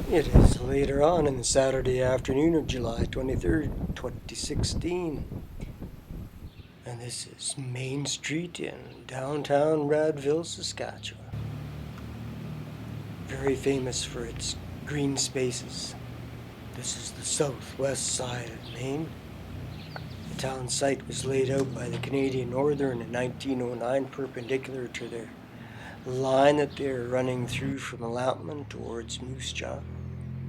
It is later on in the Saturday afternoon of July 23rd, 2016, and this is Main Street in downtown Radville, Saskatchewan. Very famous for its green spaces. This is the southwest side of Maine. The town site was laid out by the Canadian Northern in 1909, perpendicular to their line that they're running through from Alampman towards Moose Jaw.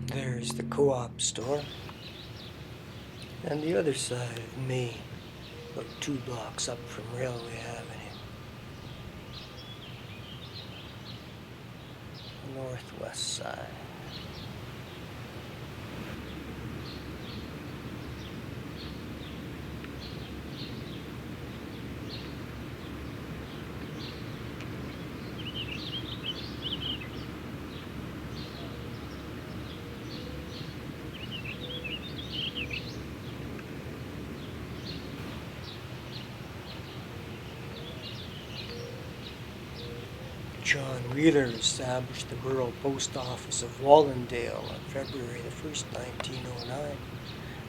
There's the co-op store. And the other side of Maine, about 2 blocks up from Railway Avenue. The northwest side. John Wheeler established the Borough Post Office of Wallendale on February the 1st, 1909.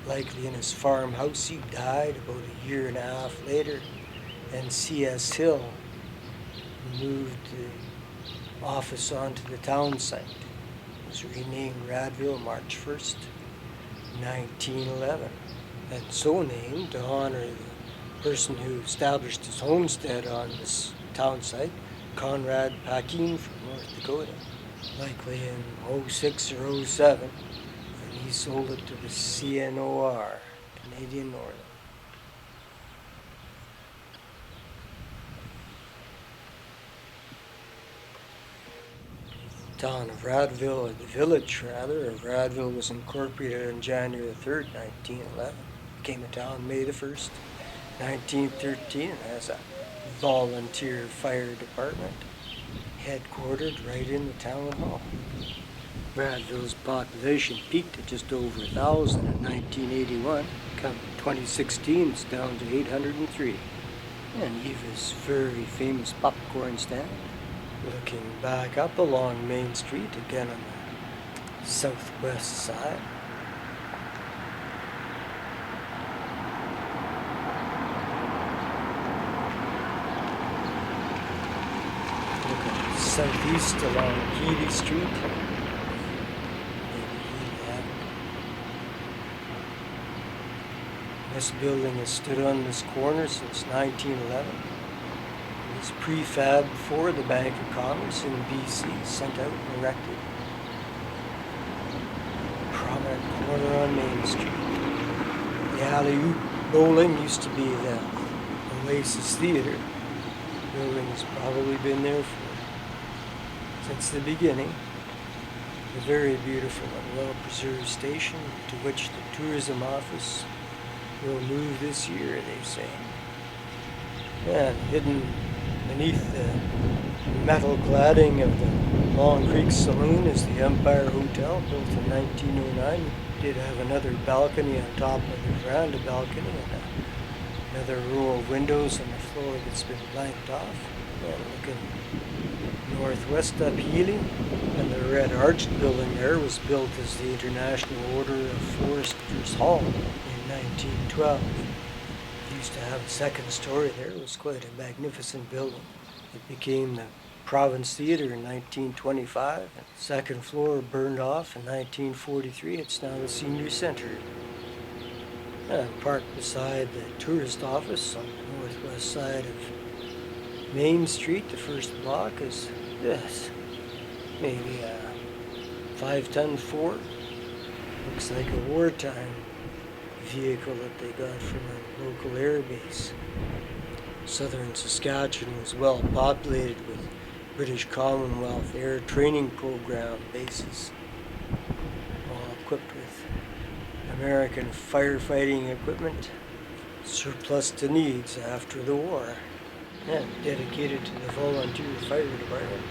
Likely in his farmhouse, he died about a year and a half later, and C.S. Hill moved the office onto the town site. It was renamed Radville March 1st, 1911, and so named to honor the person who established his homestead on this town site, Conrad Paquin from North Dakota, likely in 06 or 07, and he sold it to the CNOR, Canadian Northern. The town of Radville, or the village rather, of Radville was incorporated on January 3rd, 1911. Became a town May the 1st, 1913, and has a volunteer fire department, headquartered right in the town hall. Radville's population peaked at just over 1,000 in 1981. Come 2016, it's down to 803. And Eva's very famous popcorn stand. Looking back up along Main Street, again on the southwest side. Southeast along Healy Street. This building has stood on this corner since 1911. It was prefab for the Bank of Commerce in BC, sent out and erected. Prominent corner on Main Street. The Alley-Oop Bowling used to be the Oasis Theatre. The building has probably been there since the beginning. A very beautiful and well-preserved station to which the tourism office will move this year, they say. And hidden beneath the metal cladding of the Long Creek Saloon is the Empire Hotel, built in 1909. It did have another balcony on top of the veranda balcony and another row of windows on the floor that's been blanked off. And looking northwest up Healy, and the red arched building there was built as the International Order of Foresters Hall in 1912. It used to have a second story there. It was quite a magnificent building. It became the Province Theatre in 1925, and the second floor burned off in 1943. It's now the Senior Center. And parked beside the tourist office on the northwest side of Main Street, the first block, is this. Maybe a 5-ton Ford. Looks like a wartime vehicle that they got from a local air base. Southern Saskatchewan was well populated with British Commonwealth Air Training Program bases, all equipped with American firefighting equipment, surplus to needs after the war, and dedicated to the volunteer fire department.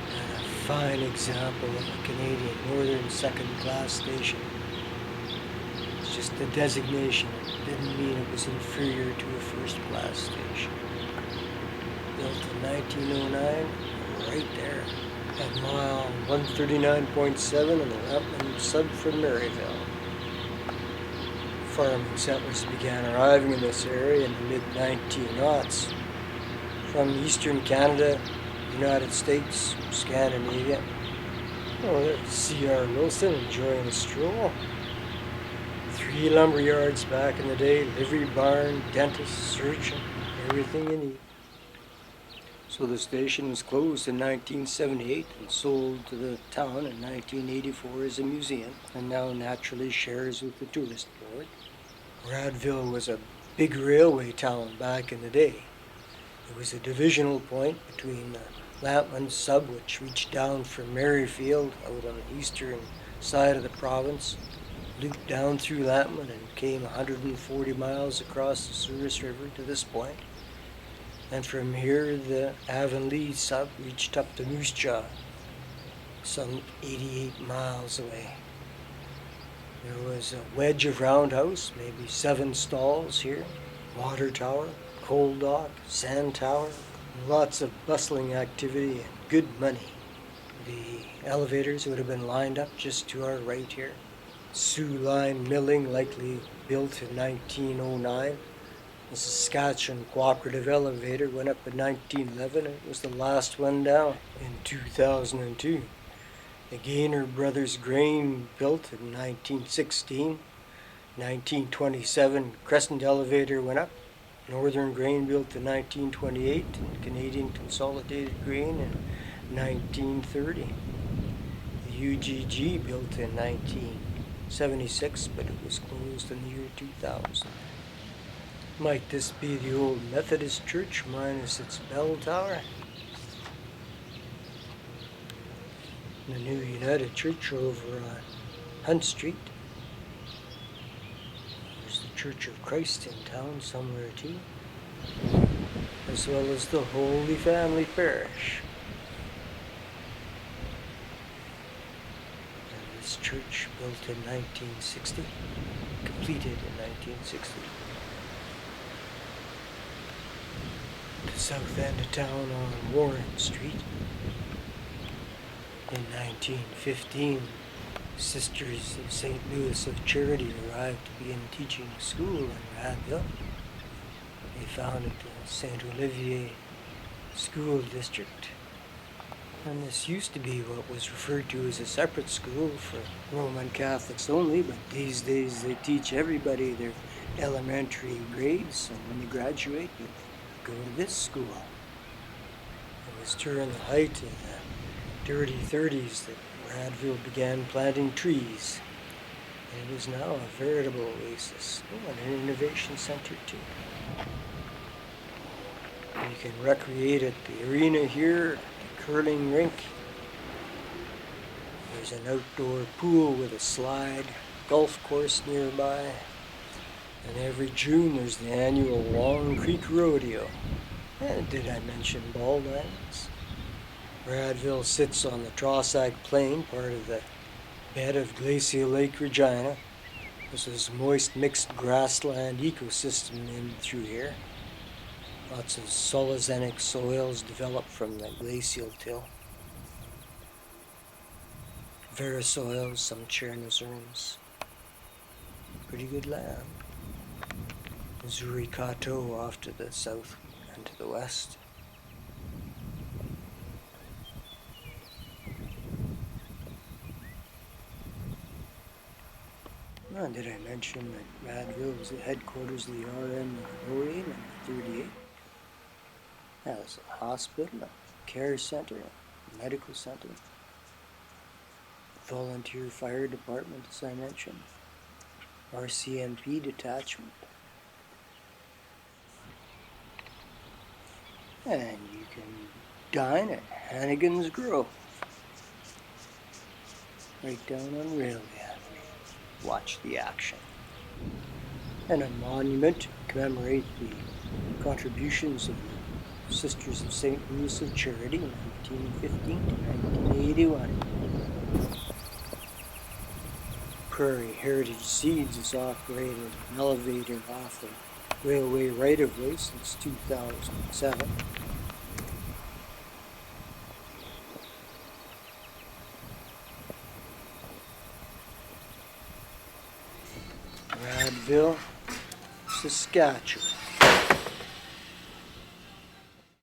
And a fine example of a Canadian Northern second-class station. It's just the designation. It didn't mean it was inferior to a first-class station. 1909, right there at mile 139.7 on the Lampman sub from Maryville. Farming settlers began arriving in this area in the mid-1900s from eastern Canada, United States, Scandinavia. Oh, there's C.R. Wilson enjoying a stroll. 3 lumber yards back in the day, livery barn, dentist, surgeon, everything you need. So the station was closed in 1978 and sold to the town in 1984 as a museum, and now naturally shares with the tourist board. Radville was a big railway town back in the day. It was a divisional point between the Lampman sub, which reached down from Maryfield out on the eastern side of the province, looped down through Lampman and came 140 miles across the Souris River to this point. And from here, the Avonlea sub reached up to Moose Jaw, some 88 miles away. There was a wedge of roundhouse, maybe 7 stalls here, water tower, coal dock, sand tower, lots of bustling activity and good money. The elevators would have been lined up just to our right here. Sioux Line Milling, likely built in 1909. The Saskatchewan Cooperative Elevator went up in 1911 and it was the last one down in 2002. The Gaynor Brothers Grain built in 1916. 1927 Crescent Elevator went up. Northern Grain built in 1928 and Canadian Consolidated Grain in 1930. The UGG built in 1976, but it was closed in the year 2000. Might this be the old Methodist church minus its bell tower? The new United Church over on Hunt Street. There's the Church of Christ in town somewhere too, as well as the Holy Family Parish. And this church built in 1960, completed in 1960. The south end of town on Warren Street. In 1915, Sisters of St. Louis of Charity arrived to begin teaching school in Radville. They founded the St. Olivier School District. And this used to be what was referred to as a separate school for Roman Catholics only, but these days they teach everybody their elementary grades, and when they graduate, they go to this school. It was during the height of the dirty 30s that Radville began planting trees. And it is now a veritable oasis. Oh, and an innovation center too. You can recreate at the arena here, the curling rink. There's an outdoor pool with a slide, golf course nearby. And every June there's the annual Long Creek Rodeo. And did I mention ball diamonds? Radville sits on the Trossach Plain, part of the bed of Glacial Lake Regina. This is moist mixed grassland ecosystem in through here. Lots of solozenic soils developed from the glacial till. Verisoils, some Chernozerms. Pretty good land. Zuricato off to the south and to the west. Oh, did I mention that Radville was the headquarters of the RM and OA in 38? Yeah, there's a hospital, a care center, a medical center, volunteer fire department, as I mentioned, RCMP detachment. And you can dine at Hannigan's Grove, right down on Railway Avenue. Watch the action. And a monument to commemorate the contributions of the Sisters of St. Louis of Charity in 1915 to 1981. Prairie Heritage Seeds has operated an elevator off the railway right-of-way since 2007. Radville, Saskatchewan.